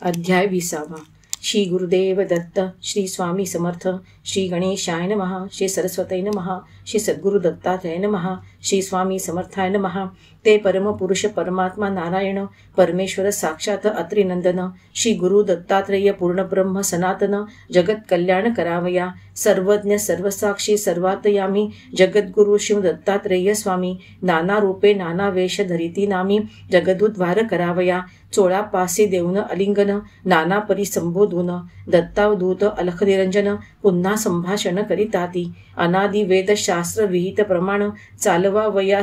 अध्याय 20. श्री गुरुदेव दत्त, श्री स्वामी समर्थ, श्री गणेशाय नमः, श्री सरस्वती नमः, श्री सद्गुरु दत्तात्रय नमः, श्री स्वामी समर्थाय नमः। ते परम पुरुष परमात्मा नारायण परमेश्वर साक्षात अत्रिनंदन श्री गुरु दत्तात्रेय पूर्ण ब्रह्म सनातन जगत कल्याण करावया। सर्वज्ञ सर्वसाक्षी सर्वातयामी जगद्गुरु शिव दत्तात्रेय स्वामी नाना रूपे नाना वेश धरिती नामी जगदुद्वार करावया। चोळा पासी देऊन अलिंगन नाना परी संबोधून दत्तावधूत अलख निरंजन पुन्हा संभाषण करीताती। अनादि वेद शास्त्र विहित प्रमाण चालवा वया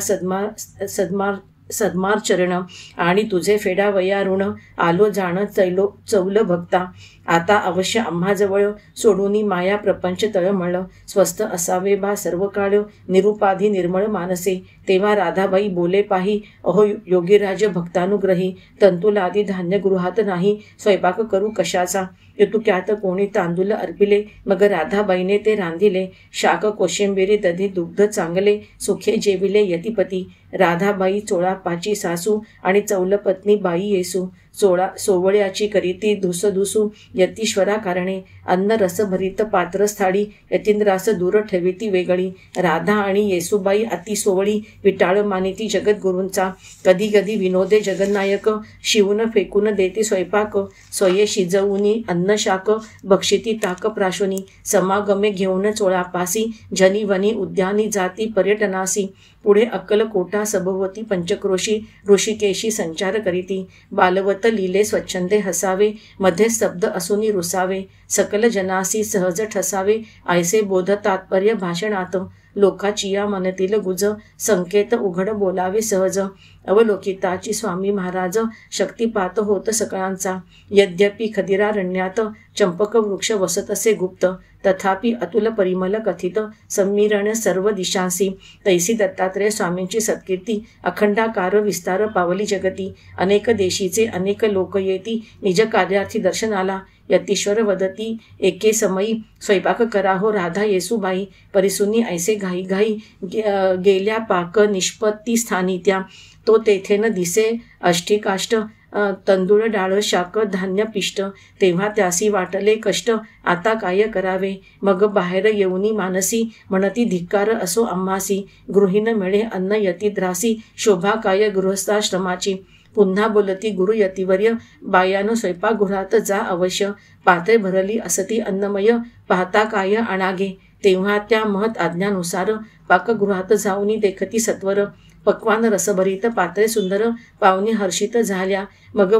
सद्मार चरण आणि तुझे फेडा वया ऋण आलो जाण चौल भक्ता। आता अवश्य आम्हाजवळ सोडूनी माया प्रपंच तळमळ स्वस्थ असावे बा सर्व काळ निरुपाधी निर्मळ मानसे। तेव्हा राधाबाई बोले पाही अहो योगीराज भक्तानुग्रही तंतुलादी धान्य गृहात नाही स्वयंपाक करू कशाचा। युतुक्यात कोणी तांदूळ अर्पिले मग राधाबाईने ते रांधिले। शाक कोशिंबिरी दधी दुग्ध चांगले सुखे जेविले यतिपती। राधाबाई चोळापाची सासू आणि चौलपत्नी बाई येसू। सोवळ्याची करीती धुसधुसू यतीश्वरा कारणे अन्न रस भरित पात्र स्थाळी यतींद्रास दूर ठेविती वेगळी। राधा आणि येसूबाई अति सोवळी विटाळ मानिती जगद्गुरूंचा। कधी कधी विनोदे जगन्नायक शिवून फेकून देती स्वयंपाक। स्वये शिजवूनी अन्न शाक बक्षिती ताक प्राशुनी। समागमे घेऊन चोळापासी जनी वनी उद्यानी जाती पर्यटनासी। पुढे अक्कलकोटा सभोवती पंचक्रोशी ऋषिकेशी संचार करीती। बालवत लीले स्वच्छंदे हसावे मध्ये स्तब्ध असुनी रुसावे। सकल जनासी सहज ठसावे ऐसे बोध तात्पर्य भाषणात। लोकाचिया मनतील गुज संकेत उघड बोलावे सहज। अवलोकिताची स्वामी महाराज शक्तिपात होत सकळांचा। यद्यपि खदिरारण्यात चंपक वृक्ष वसत असे गुप्त तथापि अतुल परिमल कथित समीरण सर्व दिशांसी। तैसी दत्तात्रेय स्वामींची सत्कीर्ती अखंडाकार विस्तार पावली जगती। अनेक देशीचे अनेक लोक येती निज कार्यार्थी दर्शनाला। यतीश्वर वदती एके समयी स्वयंपाक करा हो राधा येसूबाई। परिसुनी ऐसे घाई घाई गेल्या पाक निष्पत्ती स्थानी त्या। तो तेथेन दिसे अष्टिकाष्ट तंदूळ डाळ शाक धान्य पिष्ट। तेव्हा त्यासी वाटले कष्ट आता काय करावे। मग बाहेर येऊनी मानसी म्हणती धिक्कार असो आम्हासी। गृहिण मिळे अन्न यतीद्रासी शोभा काय गृहस्थाश्रमाची। पुन्हा बोलती गुरु यतिवर्य बायानो स्वयंपाकगृहात जा अवश्य। पात्रे भरली असती अन्नमय पाहता काय आणागे। तेव्हा त्या महत आज्ञानुसार पाकगृहात जाऊनी देखती सत्वर। पक्वान रसभरित पात्रे सुंदर पाहुणे हर्षित झाल्या। मग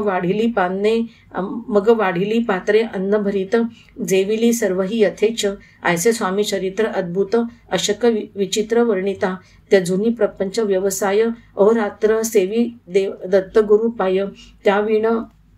वाढिली पात्रे अन्न भरित जेविली सर्वही यथेच्छ। ऐसे स्वामी चरित्र अद्भुत अशक विचित्र वर्णिता। त्यजुनी प्रपंच व्यवसाय अहोरात्र सेवी दत्तगुरु पाय। त्याविण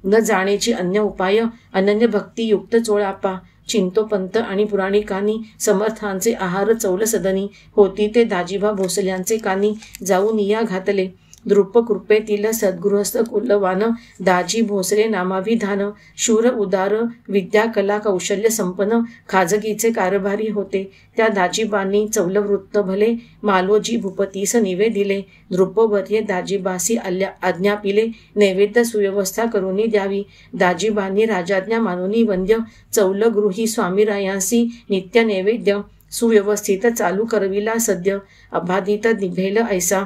न जाणेची अन्य उपाय अनन्य भक्ती युक्त चोळापा। चिंतोपंत आणि पुराणिकांनी समर्थांचे आहार चौल सदनी होती ते दाजीबा भोसल्यांचे कानी जाऊन या घातले। द्रुप कृपेतील सद्गृहस्थ कुलवान दाजी भोसले नामाभिधान। शूर उदार विद्या कला कौशल्य संपन्न खाजगीचे कारभारी होते। त्या दाजीबांनी चौलवृत्त भले मालोजी भूपतीस निवेदिले। द्रुपवर्ये दाजीबासी आज्ञापिले नैवेद्य सुव्यवस्था करूनी द्यावी। दाजीबांनी राजाज्ञा मानुनी वंद्य चौलगृही स्वामीरायांसी नित्य नैवेद्य सुव्यवस्थित चालू करविला सद्य। अबाधित निभेल ऐसा।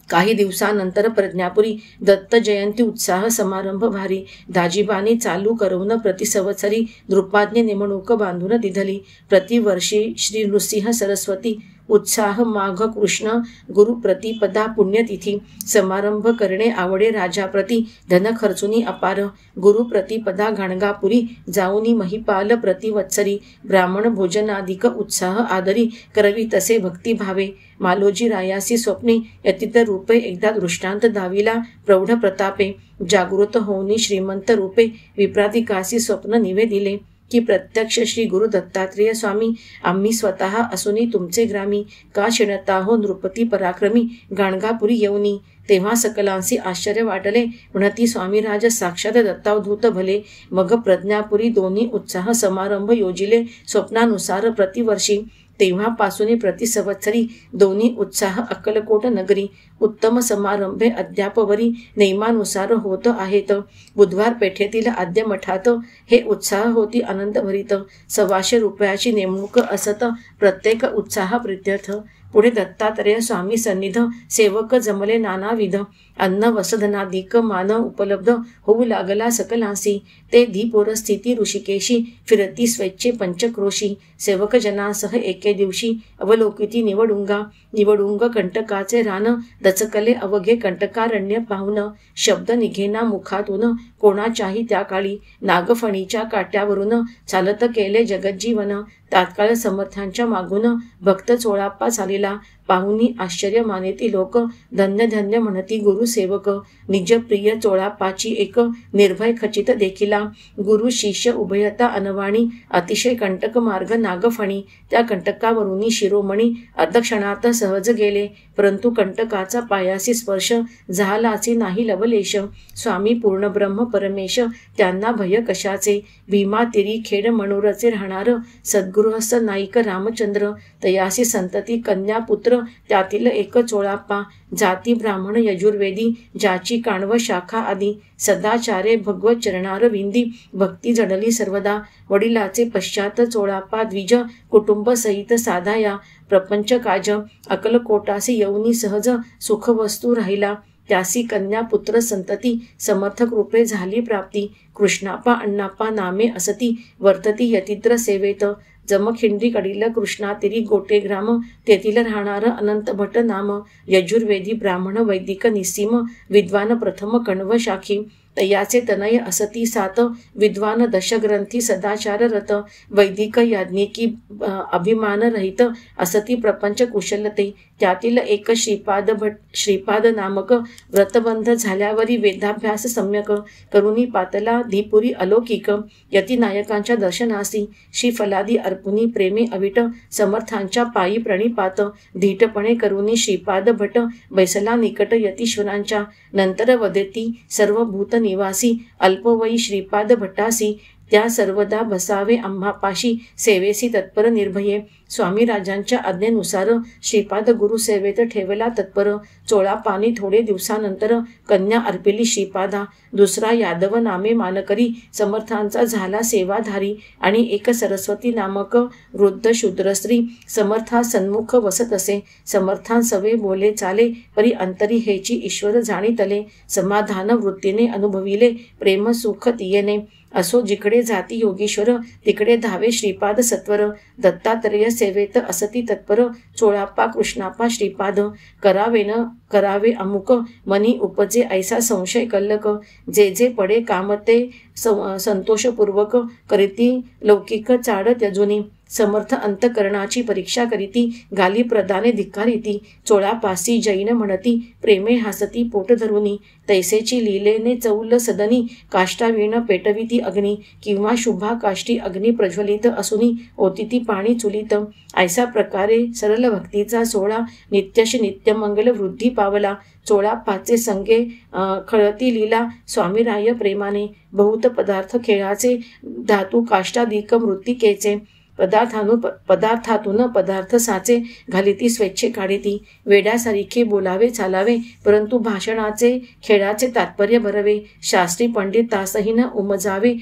काही दिवसानंतर प्रज्ञापुरी दत्त जयंती उत्साह समारंभ भारी। दाजीबाने चालू करवून प्रतिसंवत्सरी द्रुपाज्ञ नेमणूक बांधून दिधली। प्रतिवर्षी श्री नृसिंह सरस्वती उत्साह माघ कृष्ण गुरु प्रतिपदा पुण्यतिथी समारंभ करणे आवडे राजाप्रती। धन खर्चुनी अपार गुरु प्रतिपदा गाणगापुरी जाऊनी महिपाल प्रतिवत्सरी। ब्राह्मण भोजनाधिक उत्साह आदरी करवी तसे भक्तिभावे। मालोजी रायासी स्वप्नी यतित रूपे एकदा दृष्टांत दाविला प्रौढ प्रतापे। जागृत होऊनी श्रीमंत रूपे विप्राधिकासी स्वप्न निवेदिले की प्रत्यक्ष श्री गुरु दत्तात्रेय स्वामी आम्ही स्वतः असूनी तुमचे ग्रामी। का शिणता हो नृपती पराक्रमी गाणगापुरी येऊनी। तेव्हा सकलांसी आश्चर्य वाटले म्हणती स्वामीराज साक्षात दत्तावधूत भले। मग प्रज्ञापुरी दोन्ही उत्साह समारंभ योजिले स्वप्नानुसार प्रतिवर्षी। तेव्हापासून प्रति संवत्सरी दोन्ही उत्साह अक्कलकोट नगरी उत्तम समारंभे अद्यापवरी नेमानुसार होत आहेत. बुधवार पेठेतील आद्य मठात हे उत्साह होती आनंदभरीत. 125 रुपयाची नेमणूक असत प्रत्येक उत्साह प्रित्यर्थ. पुढे दत्तात्रेय स्वामी सन्निध सेवक जमले नानाविध. अन्न वसधनाधिक मान उपलब्ध होऊ लागला सकलांसी. ते धीपोर स्थिती ऋषिकेशी फिरती स्वेच्छे पंचक्रोशी. सेवक जनासह एके दिवशी अवलोकिती निवडुंग कंटकाचे रान. दचकले अवघे कंटकारण्य पाहून. शब्द निघेना मुखातून कोणाच्याही त्या काळी. नागफणीच्या काट्यावरून चालत केले जगज्जीवन. तात्काळ समर्थांच्या मागून भक्त चोळाप्पा चालिला. पाहुनी आश्चर्य मानेती लोक. धन्य धन्य म्हणती गुरुसेवक. निजप्रिय चोळाप्पाची एक निर्भय खचित देखिला. गुरु शिष्य उभयता अनवाणी. अतिशय कंटक मार्ग नागफणी. त्या कंटकावरून शिरोमणी अर्धक्षणात सहज गेले. परंतु कंटकाचा पायासी स्पर्श झालाची नाही लवलेश. स्वामी पूर्ण ब्रह्म परमेश त्यांना भय कशाचे. भीमातिरी खेड मनोरचे राहणार सद्गृहस्थ नाईक रामचंद्र. तयासी संतती कन्या पुत्र त्यातील एक चोळाप्पा. जाती ब्राह्मण यजुर्वेदी ज्याची काणव शाखा आदी. सदाचारे भगवत चरणार विंदी भक्ती जडली सर्वदा. वडिलाचे पश्चात चोळाप्पा द्विज कुटुंब सहित साधाया. प्रपंच काज अकलकोटासी येऊनी सहज सुखवस्तू राहिला. त्यासी कन्या पुत्र संतती समर्थक रूपे झाली प्राप्ती. कृष्णाप्पा अण्णाप्पा नामे असती वर्तती यतित्र सेवेत. जमखिंडीकडील कृष्णातिरी गोटेग्राम तेथील राहणार अनंत भट नाम. यजुर्वेदी ब्राह्मण वैदिक निसीम विद्वान प्रथम कण्व शाखी. तयाचे तनय असती 7 विद्वान दशग्रंथी सदाचार रत. वैदिक याज्ञिकी अभिमान रहित असती प्रपंच कुशलते. त्यातील एक श्रीपाद नामक व्रतबंध झाल्यावरी वेदाभ्यास सम्यक करुणी पातला धीपुरी अलौकिक. यती नायकांच्या दर्शनासी श्रीफलादी अर्पुनी प्रेमे अविट. समर्थांच्या पायी प्रणिपात धीटपणे करुणी श्रीपाद भट बैसला निकट यतीश्वरांच्या. नंतर वदेती सर्व भूत निवासी अल्पवयी श्रीपाद भट्टासी. त्या सर्वदा बसावे आम्हापाशी सेवेसी तत्पर निर्भये. स्वामी राजांच्या आज्ञेनुसार श्रीपाद गुरुसेवेत ठेवला तत्पर. चोळाप्पानी थोडे दिवसानंतर कन्या अर्पिली श्रीपादा. दुसरा यादव नामे मानकरी समर्थांचा झाला सेवाधारी. आणि एक सरस्वती नामक वृद्ध शूद्रस्त्री समर्था सन्मुख वसत असे. समर्थांसवे बोले चाले परी अंतरी हेची ईश्वर जाणीतले. समाधान वृत्तीने अनुभविले प्रेम सुख तियेने. असो जिकडे जाती योगीश्वर तिकडे धावे श्रीपाद सत्वर. दत्तात्रेय सेवेत असती तत्पर चोळाप्पा कृष्णाप्पा श्रीपाद. करावे अमुक मनी उपजे ऐसा संशय कल्लक. जे जे पडे कामते संतोषपूर्वक करीती लौकिक चाड त्यजुनी. समर्थ अंतकरणाची परीक्षा करीती गाली प्रदाने धिक्कारिती. चोळापासी जैन म्हणती प्रेमे हासती पोट धरुनी. तैसेची लीलेने चौल सदनी काष्टावीण पेटविती अग्नी. किंवा शुभा काष्टी अग्नी प्रज्वलित असुनी ओतिती पाणी चुलीत. ऐसा प्रकारे सरल भक्तीचा सोहळा नित्यशी नित्यमंगल वृद्धी पावला. चोळाप्पाचे संगे खळती लीला स्वामीराय प्रेमाने. बहुत पदार्थ खेळाचे धातू काष्टाधिक मृत्तिकेचे. पदार्थातून पदार्थ साचे घालिती स्वेच्छे काढिती. वेड्यासारखे बोलावे चालावे परंतु भाषणाचे खेळाचे तात्पर्य भरवे. शास्त्री पंडित तासही न उमजावे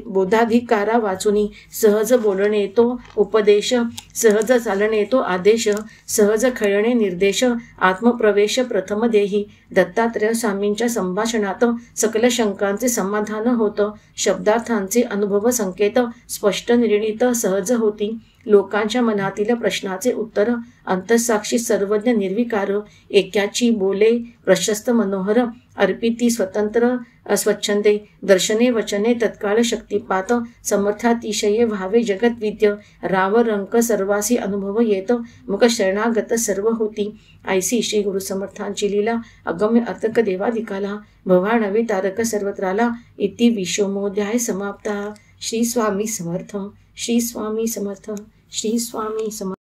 बोधाधिकारा वाचुनी. सहज बोलणे तो उपदेश सहज चालणे तो आदेश. सहज खेळणे निर्देश आत्मप्रवेश प्रथम देही. दत्तात्रेय स्वामींच्या संभाषणात सकल शंकांचे समाधान होतं. शब्दार्थांचे अनुभव संकेत स्पष्ट निर्णित सहज होती. लोकांच्या मनातील प्रश्नाचे उत्तर अंतःसाक्षी सर्वज्ञ निर्विकार. एकाची बोले प्रशस्त मनोहर अर्पिती स्वतंत्र स्वच्छंदे. दर्शने वचने तत्काळ शक्तिपात. समर्थातिशये व्हावे जगद्विद्य. राव रंक सर्वासी अनुभव येत. मुख शरणागत सर्व होती. ऐसी श्री गुरु समर्थांची लीला अगम्य अर्थक देवाधिकाला. भवानवे तारक सर्वत्राला. इति विशोमोध्याय समाप्ता. श्री स्वामी समर्थ. श्री स्वामी समर्थ. श्री स्वामी समर्थ.